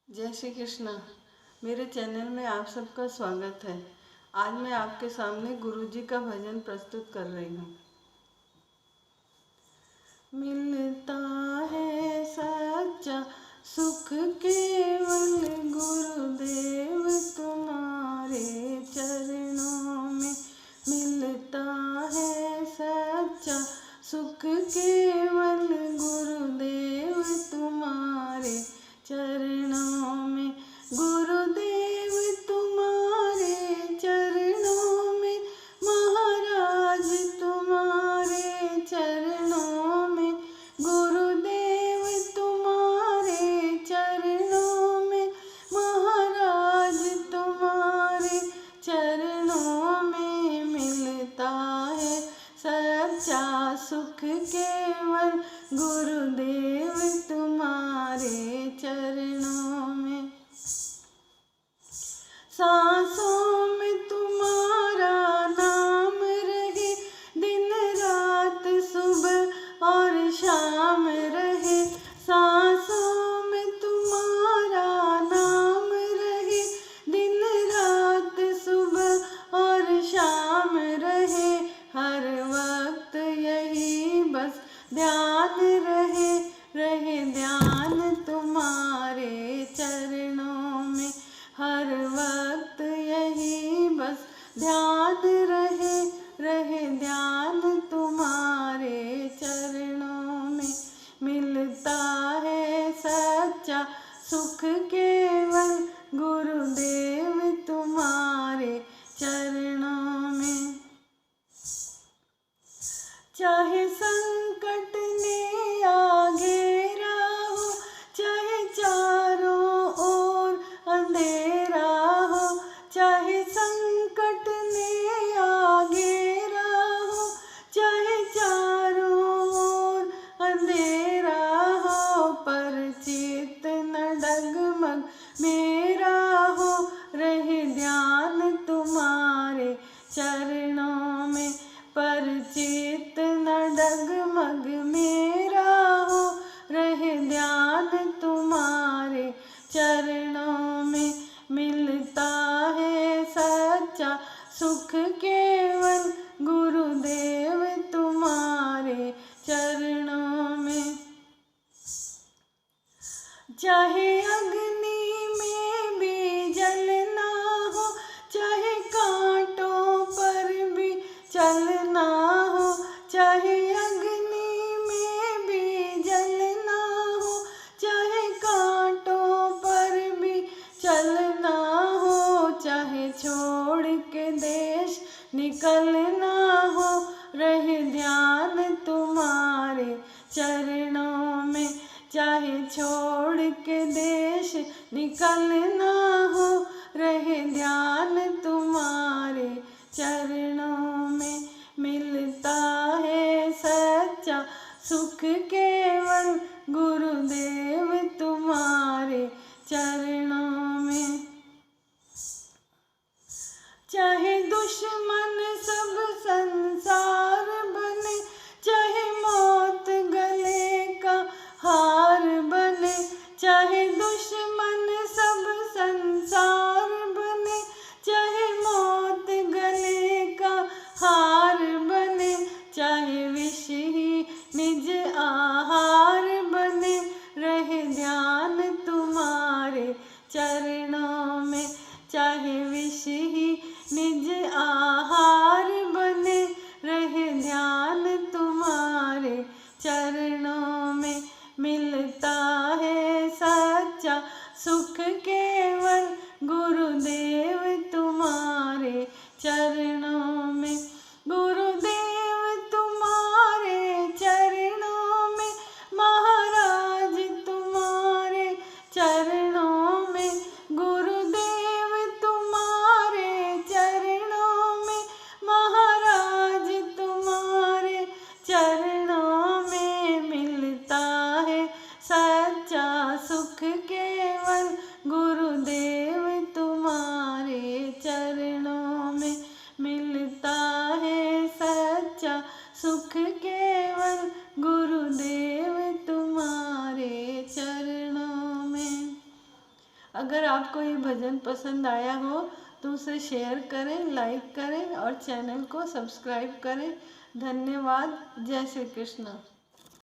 जय श्री कृष्णा। मेरे चैनल में आप सबका स्वागत है। आज मैं आपके सामने गुरुजी का भजन प्रस्तुत कर रही हूँ। मिलता है सच्चा सुख केवल गुरुदेव तुम्हारे चरणों में। मिलता है सच्चा सुख केवल गुरुदेव तुम्हारे चरणों में। गुरुदेव तुम्हारे चरणों में, महाराज तुम्हारे चरणों में। गुरुदेव तुम्हारे चरणों में, महाराज तुम्हारे चरणों में। मिलता है सच्चा सुख केवल गुरुदेव तुम्हारे चरणों में। सांसों में तुम्हारा नाम रहे, दिन रात सुबह और शाम रहे। सांसों में तुम्हारा नाम रहे, दिन रात सुबह और शाम रहे। हर वक्त यही बस ध्यान रहे, रहे ध्यान तुम्हारे चरणों में। हर वक्त यही बस ध्यान रहे, रहे ध्यान तुम्हारे चरणों में। मिलता है सच्चा सुख केवल गुरुदेव तुम्हारे चरणों में। चाहे संकट ने आ घेरा हो, चाहे चारों ओर अंधेरा हो। चाहे संकट ने आ घेरा हो, चाहे चारों ओर अंधेरा हो। पर चित न डगमग मेरा हो, रहे ध्यान तुम्हारे चरणों में। पर चित न डगमग मेरा हो, रहे ध्यान तुम्हारे चरणों में। मिलता है सच्चा सुख केवल गुरुदेव तुम्हारे चरणों में। चाहे अग्नि में भी जलना हो, चाहे कांटों पर भी चलना हो। चाहे अग्नि में भी जलना हो, चाहे कांटों पर भी चलना हो। चाहे छोड़ के देश निकलना हो, रहे ध्यान तुम्हारे चरणों में। चाहे छोड़ के देश निकलना हो, रहे ध्यान तुम्हारे चरणों में। मिलता है सच्चा सुख केवल गुरुदेव तुम्हारे चरणों में। चाहे दुश्मन सब संसार बने, चाहे मौत गले का हार बने। चाहे दुश्मन सब संसार बने, चाहे मौत गले का हार बने। चाहे विष ही निज आहार बने, रहे ध्यान तुम्हारे चरणों में। चाहे विष ही निज आहार बने, रहे ध्यान तुम्हारे चरणों में। मिलता है सच्चा सुख केवल गुरुदेव तुम्हारे चरणों में। गुरुदेव तुम्हारे चरणों में, महाराज तुम्हारे चरणों में। गुरुदेव तुम्हारे चरणों में, महाराज तुम्हारे चरणों में। मिलता है सच्चा सुख केवल गुरुदेव तुम्हारे चरणों में। मिलता अगर आपको ये भजन पसंद आया हो तो उसे शेयर करें, लाइक करें और चैनल को सब्सक्राइब करें। धन्यवाद। जय श्री कृष्ण।